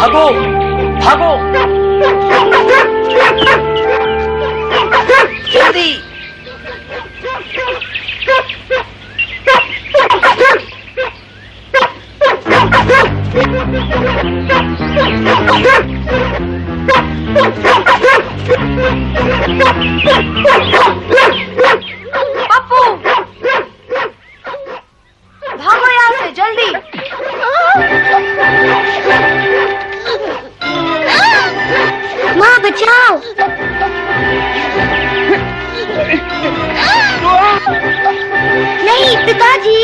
भागो भागो, जल्दी। पप्पू, भागो यहाँ से जल्दी। माँ बचाओ। नहीं पिताजी।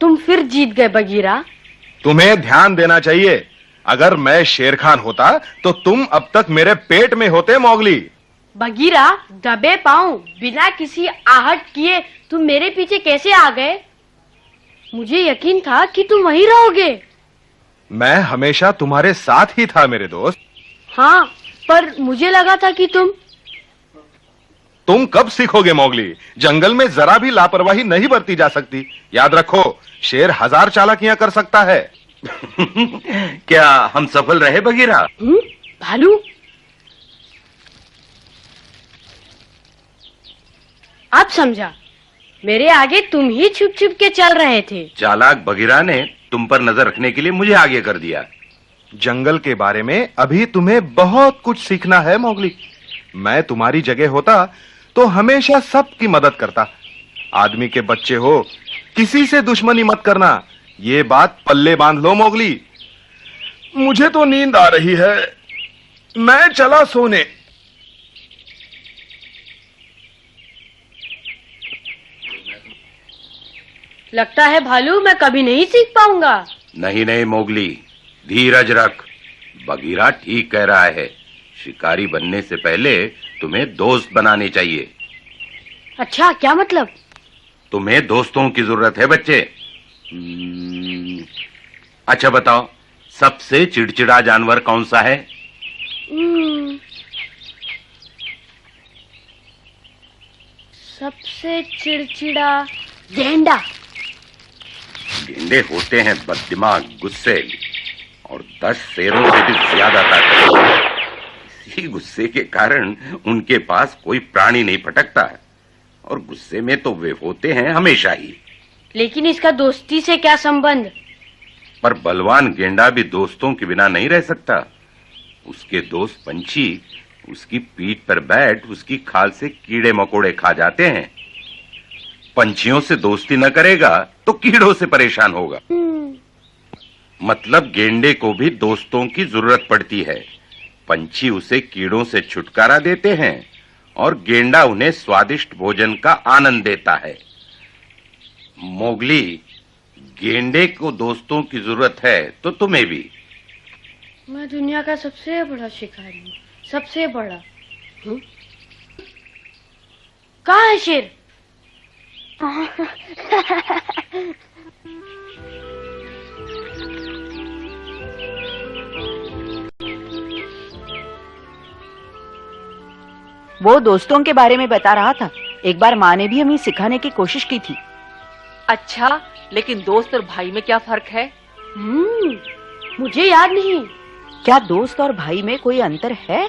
तुम फिर जीत गए बगीरा। तुम्हें ध्यान देना चाहिए, अगर मैं शेर खान होता तो तुम अब तक मेरे पेट में होते मौगली। बगीरा, दबे पांव बिना किसी आहट किए तुम मेरे पीछे कैसे आ गए? मुझे यकीन था कि तुम वहीं रहोगे। मैं हमेशा तुम्हारे साथ ही था मेरे दोस्त। हाँ, पर मुझे लगा था कि तुम कब सीखोगे मौगली? जंगल में जरा भी लापरवाही नहीं बरती जा सकती। याद रखो, शेर 1000 चालाकियां कर सकता है। क्या हम सफल रहे बगीरा? भालू, अब समझा, मेरे आगे तुम ही छुप छुप के चल रहे थे। चालाक बगीरा ने तुम पर नजर रखने के लिए मुझे आगे कर दिया। जंगल के बारे में अभी तुम्हें बहुत कुछ सीखना है मौगली। मैं तुम्हारी जगह होता तो हमेशा सबकी मदद करता। आदमी के बच्चे हो, किसी से दुश्मनी मत करना, ये बात पल्ले बांध लो मौगली। मुझे तो नींद आ रही है, मैं चला सोने। लगता है भालू मैं कभी नहीं सीख पाऊंगा। नहीं नहीं मोगली, धीरज रख। बगीरा ठीक कह रहा है, शिकारी बनने से पहले तुम्हें दोस्त बनाने चाहिए। अच्छा, क्या मतलब? तुम्हें दोस्तों की जरूरत है बच्चे। अच्छा बताओ, सबसे चिड़चिड़ा जानवर कौन सा है? सबसे चिड़चिड़ा गेंडा। गेंडे होते हैं बददिमाग, गुस्से और 10 शेरों से भी ज्यादा ताकत। इसी गुस्से के कारण उनके पास कोई प्राणी नहीं फटकता है, और गुस्से में तो वे होते हैं हमेशा ही। लेकिन इसका दोस्ती से क्या संबंध? पर बलवान गेंडा भी दोस्तों के बिना नहीं रह सकता। उसके दोस्त पंछी उसकी पीठ पर बैठ उसकी खाल से कीड़े मकोड़े खा जाते हैं। पंछियों से दोस्ती न करेगा तो कीड़ों से परेशान होगा। मतलब गेंडे को भी दोस्तों की जरूरत पड़ती है। पंछी उसे कीड़ों से छुटकारा देते हैं और गेंडा उन्हें स्वादिष्ट भोजन का आनंद देता है। मोगली, गेंडे को दोस्तों की जरूरत है तो तुम्हें भी। मैं दुनिया का सबसे बड़ा शिकारी हूँ, सबसे बड़ा। कहाँ है शेर? वो दोस्तों के बारे में बता रहा था। एक बार माँ ने भी हमें सिखाने की कोशिश की थी। अच्छा, लेकिन दोस्त और भाई में क्या फर्क है? मुझे याद नहीं। क्या दोस्त और भाई में कोई अंतर है?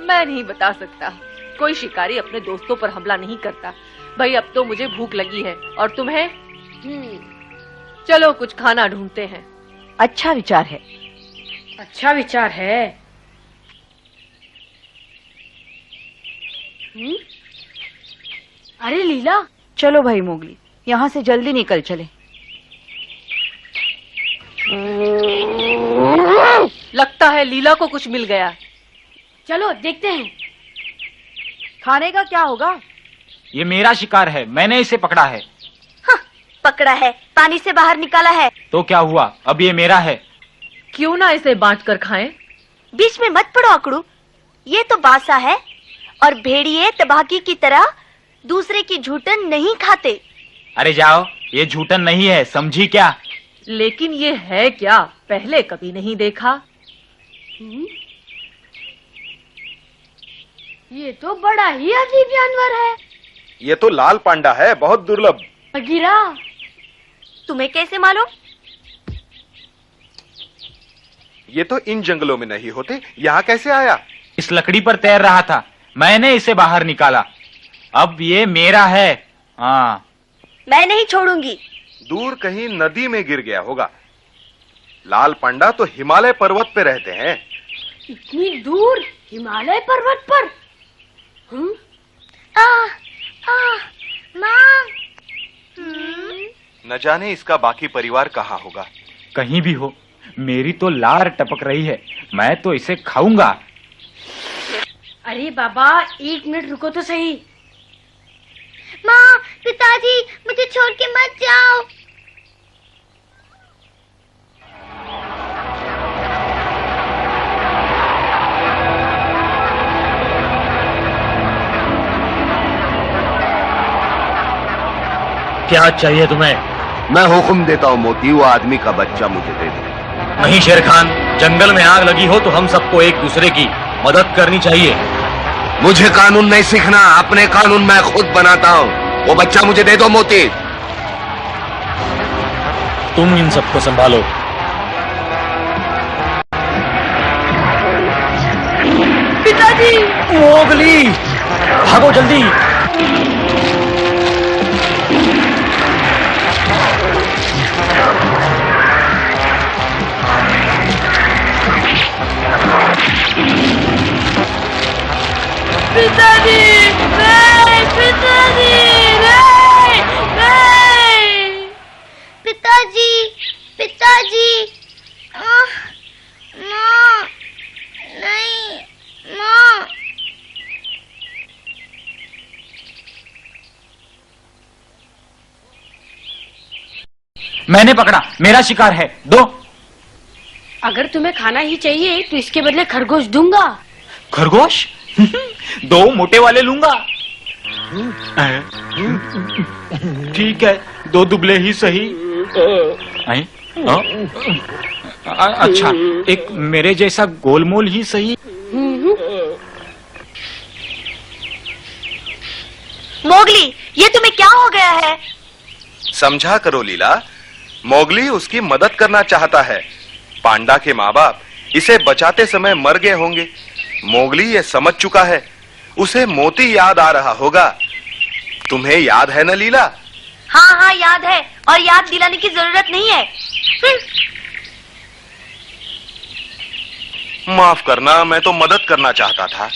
मैं नहीं बता सकता। कोई शिकारी अपने दोस्तों पर हमला नहीं करता। भाई, अब तो मुझे भूख लगी है, और तुम्हें? चलो कुछ खाना ढूंढते हैं। अच्छा विचार है। अच्छा विचार है। अरे लीला, चलो भाई मोगली, यहाँ से जल्दी निकल चले। लगता है लीला को कुछ मिल गया। चलो देखते हैं। खाने का क्या होगा? ये मेरा शिकार है, मैंने इसे पकड़ा है। पकड़ा है, पानी से बाहर निकाला है। तो क्या हुआ, अब ये मेरा है। क्यों ना इसे बांट कर खाएं? बीच में मत पड़ो अकड़ू, ये तो बासा है और भेड़िए तबाकी की तरह दूसरे की झूठन नहीं खाते। अरे जाओ, ये झूठन नहीं है, समझी क्या? लेकिन ये है क्या, पहले कभी नहीं देखा। ये तो बड़ा ही अजीब जानवर है। ये तो लाल पांडा है, बहुत दुर्लभ। बगीरा, तुम्हें कैसे मालूम? ये तो इन जंगलों में नहीं होते, यहाँ कैसे आया? इस लकड़ी पर तैर रहा था, मैंने इसे बाहर निकाला, अब ये मेरा है। हाँ, मैं नहीं छोड़ूंगी। दूर कहीं नदी में गिर गया होगा। लाल पांडा तो हिमालय पर्वत पे रहते हैं। इतनी दूर हिमालय पर्वत पर? माँ। न जाने इसका बाकी परिवार कहाँ होगा। कहीं भी हो, मेरी तो लार टपक रही है, मैं तो इसे खाऊंगा। अरे बाबा, 1 मिनट रुको तो सही। माँ, पिताजी, मुझे छोड़ के मत जाओ। क्या चाहिए तुम्हें? मैं हुक्म देता हूँ मोती, वो आदमी का बच्चा मुझे दे दो। नहीं शेर खान, जंगल में आग लगी हो तो हम सबको एक दूसरे की मदद करनी चाहिए। मुझे कानून नहीं सीखना, अपने कानून मैं खुद बनाता हूँ। वो बच्चा मुझे दे दो मोती। तुम इन सबको संभालो। पिताजी! मोगली, भागो जल्दी। पिताजी! नहीं! पिताजी! नहीं! नहीं! पिताजी! पिताजी! माँ! नहीं! माँ! मैंने पकड़ा, मेरा शिकार है, दो। अगर तुम्हें खाना ही चाहिए तो इसके बदले खरगोश दूंगा। खरगोश? दो मोटे वाले लूंगा। ठीक है, दो दुबले ही सही। अच्छा, एक मेरे जैसा गोलमोल ही सही। मोगली, ये तुम्हें क्या हो गया है? समझा करो लीला, मोगली उसकी मदद करना चाहता है। पांडा के माँ बाप इसे बचाते समय मर गए होंगे। मोगली ये समझ चुका है, उसे मोती याद आ रहा होगा। तुम्हें याद है ना लीला? हाँ हाँ, याद है, और याद दिलाने की जरूरत नहीं है। माफ करना, मैं तो मदद करना चाहता था।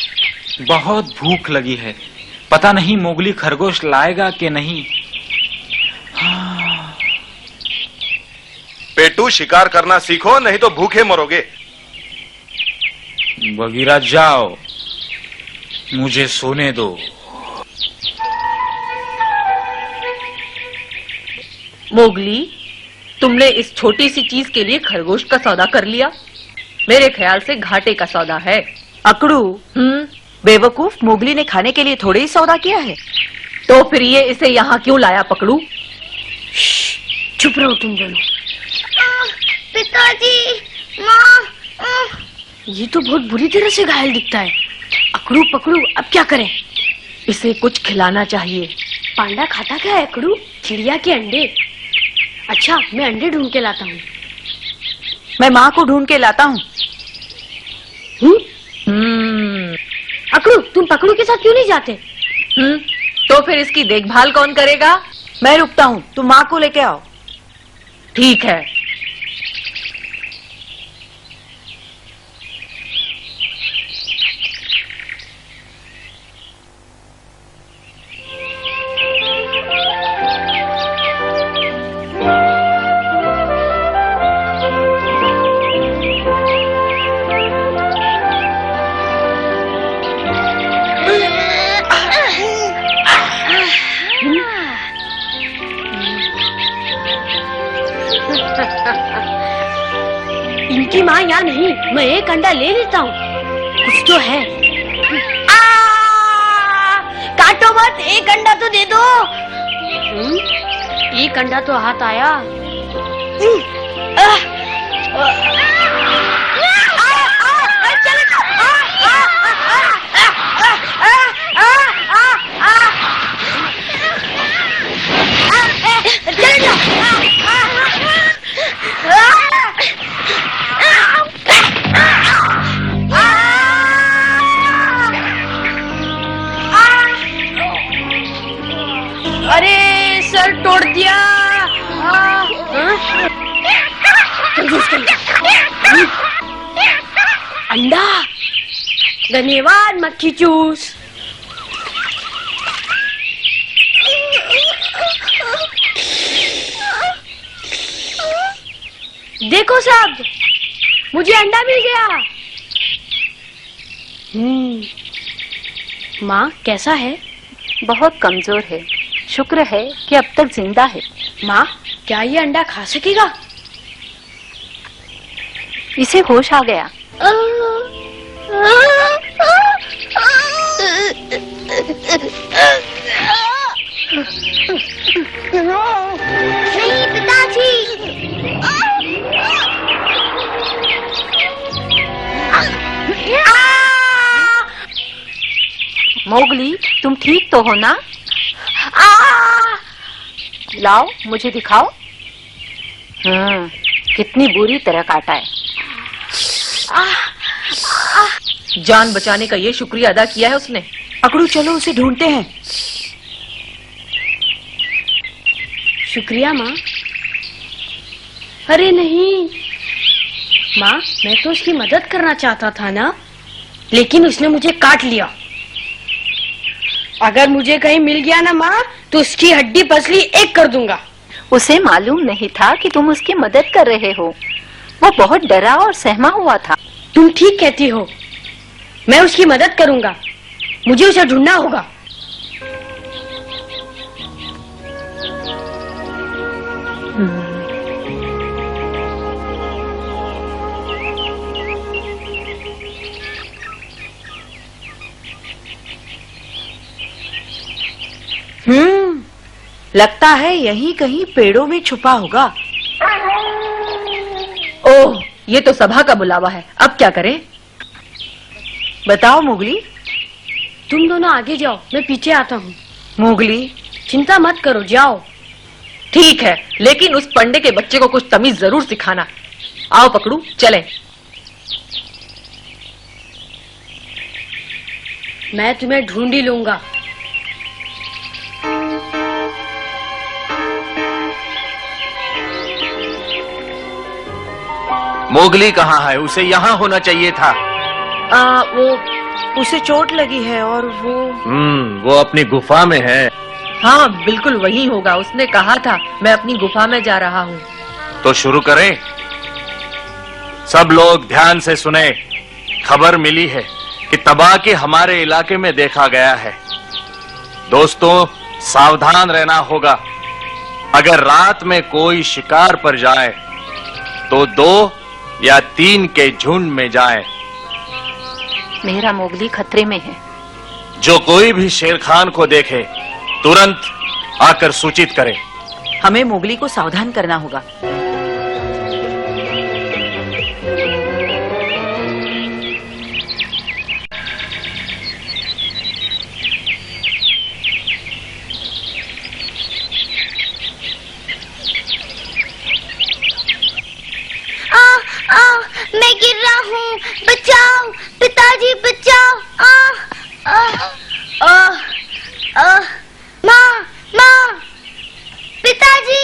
बहुत भूख लगी है, पता नहीं मोगली खरगोश लाएगा कि नहीं। पेटू, शिकार करना सीखो, नहीं तो भूखे मरोगे। बगीरा जाओ, मुझे सोने दो। मोगली, तुमने इस छोटी सी चीज के लिए खरगोश का सौदा कर लिया? मेरे ख्याल से घाटे का सौदा है। अकड़ू, बेवकूफ, मोगली ने खाने के लिए थोड़े ही सौदा किया है। तो फिर ये इसे यहाँ क्यों लाया पकड़ू? चुप रहो तुम दोनों। पिताजी! माँ! ये तो बहुत बुरी तरह से घायल दिखता है। अकड़ू पकड़ू, अब क्या करें? इसे कुछ खिलाना चाहिए। पांडा खाता क्या है अकड़ू? चिड़िया के अंडे। अच्छा, मैं अंडे ढूंढ के लाता हूँ। मैं माँ को ढूंढ के लाता हूँ। अकड़ू, तुम पकड़ू के साथ क्यों नहीं जाते? तो फिर इसकी देखभाल कौन करेगा? मैं रुकता हूँ, तुम माँ को लेके आओ। ठीक है। उसकी माँ यहाँ नहीं, मैं एक अंडा ले लेता हूँ, कुछ तो है। काटो मत, एक अंडा तो दे दो। एक अंडा तो हाथ आया। अरे सर तोड़ दिया। अंडा, धन्यवाद मक्खी चूस। देखो साहब, मुझे अंडा मिल गया। माँ कैसा है? बहुत कमजोर है, शुक्र है कि अब तक जिंदा है। माँ क्या ये अंडा खा सकेगा? इसे होश आ गया। नहीं पिताजी। मोगली, तुम ठीक तो हो ना? लाओ मुझे दिखाओ। कितनी बुरी तरह काटा है। जान बचाने का ये शुक्रिया अदा किया है उसने। पकड़ू, चलो उसे ढूंढते हैं। शुक्रिया माँ। अरे नहीं माँ, मैं तो उसकी मदद करना चाहता था ना, लेकिन उसने मुझे काट लिया। अगर मुझे कहीं मिल गया ना माँ, तो उसकी हड्डी पसली एक कर दूंगा। उसे मालूम नहीं था कि तुम उसकी मदद कर रहे हो। वो बहुत डरा और सहमा हुआ था। तुम ठीक कहती हो, मैं उसकी मदद करूंगा। मुझे उसे ढूंढना होगा। लगता है यहीं कहीं पेड़ों में छुपा होगा। ओह, ये तो सभा का बुलावा है। अब क्या करें? बताओ मोगली। तुम दोनों आगे जाओ, मैं पीछे आता हूँ। मोगली, चिंता मत करो, जाओ। ठीक है, लेकिन उस पंडे के बच्चे को कुछ तमीज जरूर सिखाना। आओ पकड़ू, चलें। मैं तुम्हें ढूंढ ही लूंगा। मोगली कहाँ है? उसे यहाँ होना चाहिए था। वो उसे चोट लगी है और वो अपनी गुफा में है। हाँ, बिल्कुल वही होगा। उसने कहा था मैं अपनी गुफा में जा रहा हूँ। तो शुरू करें। सब लोग ध्यान से सुने। खबर मिली है कि तबाकी हमारे इलाके में देखा गया है। दोस्तों, सावधान रहना होगा। अगर रात में कोई शिकार पर जाए तो 2 या 3 के झुंड में जाए। मेरा मोगली खतरे में है। जो कोई भी शेर खान को देखे तुरंत आकर सूचित करे। हमें मोगली को सावधान करना होगा। मैं गिर रहा हूँ, बचाओ पिताजी, बचाओ। माँ, माँ, पिताजी।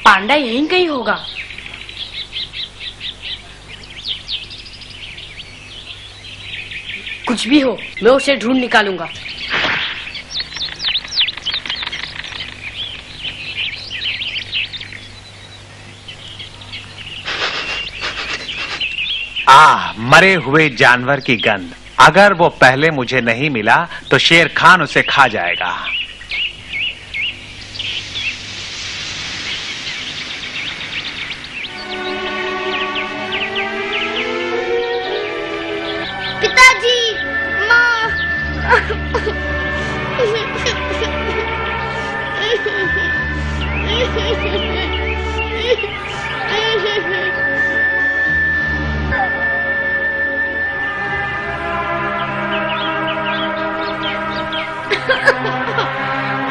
पांडा यहीं कहीं होगा। कुछ भी हो, मैं उसे ढूंढ निकालूंगा। मरे हुए जानवर की गंध। अगर वो पहले मुझे नहीं मिला तो शेर खान उसे खा जाएगा। पिताजी, माँ।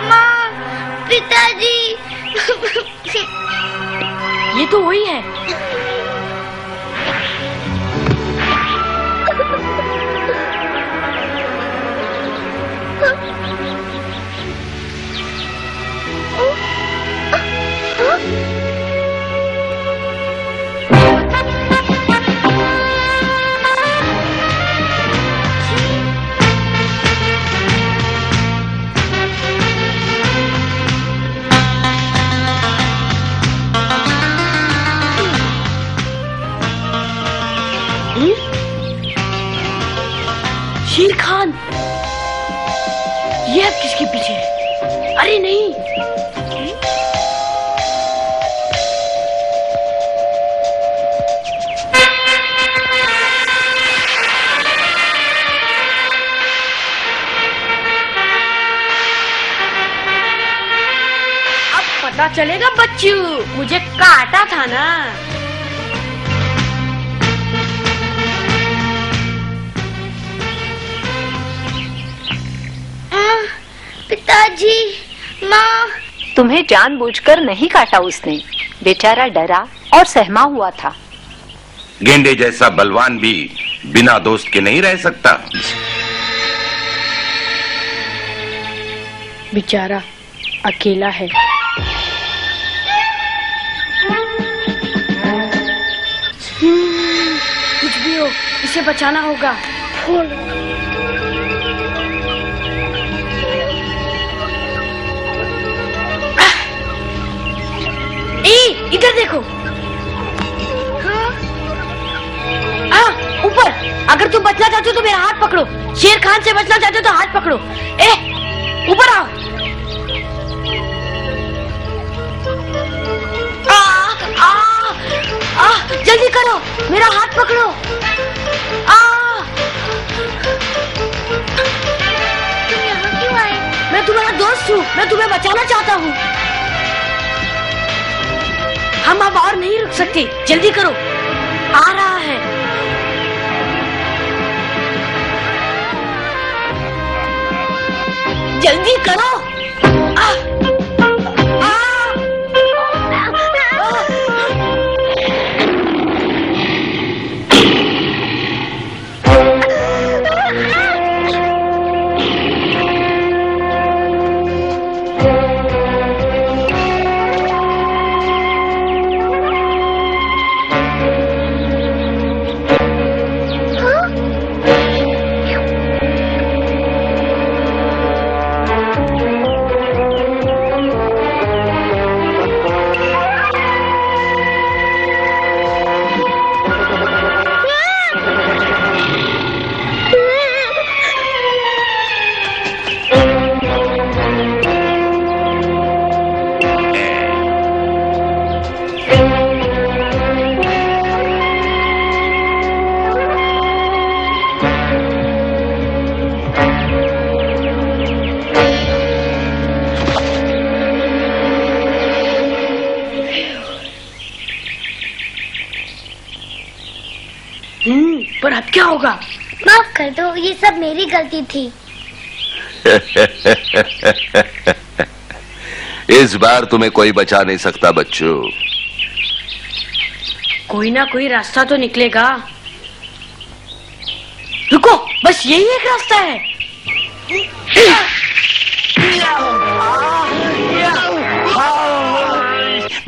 माँ, पिताजी। ये तो वही है। शेर खान, ये अब किसके पीछे है? अरे नहीं, अब पता चलेगा बच्चू, मुझे काटा था ना। पिताजी, माँ। तुम्हें जानबूझकर नहीं काटा उसने, बेचारा डरा और सहमा हुआ था। गेंडे जैसा बलवान भी बिना दोस्त के नहीं रह सकता। बेचारा अकेला है। कुछ भी हो, इसे बचाना होगा। इधर देखो। ऊपर। अगर तुम बचना चाहते हो तो मेरा हाथ पकड़ो। शेर खान से बचना चाहते हो तो हाथ पकड़ो। ऊपर आओ। जल्दी करो, मेरा हाथ पकड़ो। तुम यहाँ क्यों आए? मैं तुम्हारा दोस्त हूँ, मैं तुम्हें बचाना चाहता हूँ। हम अब और नहीं रुक सकते, जल्दी करो, आ रहा है। जल्दी करो। पर अब क्या होगा? माफ कर दो, ये सब मेरी गलती थी। इस बार तुम्हें कोई बचा नहीं सकता बच्चों। कोई ना कोई रास्ता तो निकलेगा। रुको, बस यही एक रास्ता है।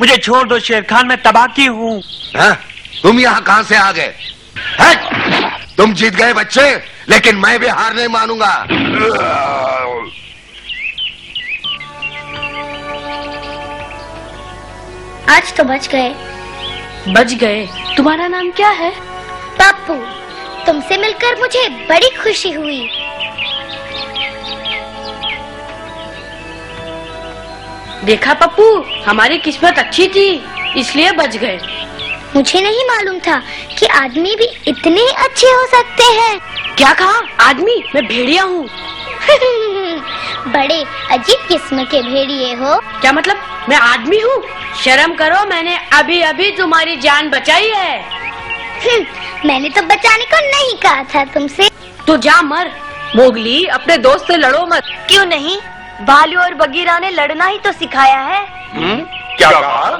मुझे छोड़ दो शेर खान, मैं तबाकी हूँ। तुम यहाँ कहाँ से आ गए? तुम जीत गए बच्चे, लेकिन मैं भी हार नहीं मानूंगा। आज तो बच गए। बच गए? तुम्हारा नाम क्या है? पप्पू, तुमसे मिलकर मुझे बड़ी खुशी हुई। देखा पप्पू, हमारी किस्मत अच्छी थी, इसलिए बच गए। मुझे नहीं मालूम था कि आदमी भी इतने अच्छे हो सकते हैं। क्या कहा? आदमी? मैं भेड़िया हूँ। बड़े अजीब किस्म के भेड़िए हो। क्या मतलब? मैं आदमी हूँ? शर्म करो, मैंने अभी अभी तुम्हारी जान बचाई है। मैंने तो बचाने को नहीं कहा था तुमसे। तो जा मर। मोगली, अपने दोस्त से लड़ो मत। क्यों नहीं, भालू और बगीरा ने लड़ना ही तो सिखाया है। क्या कहा?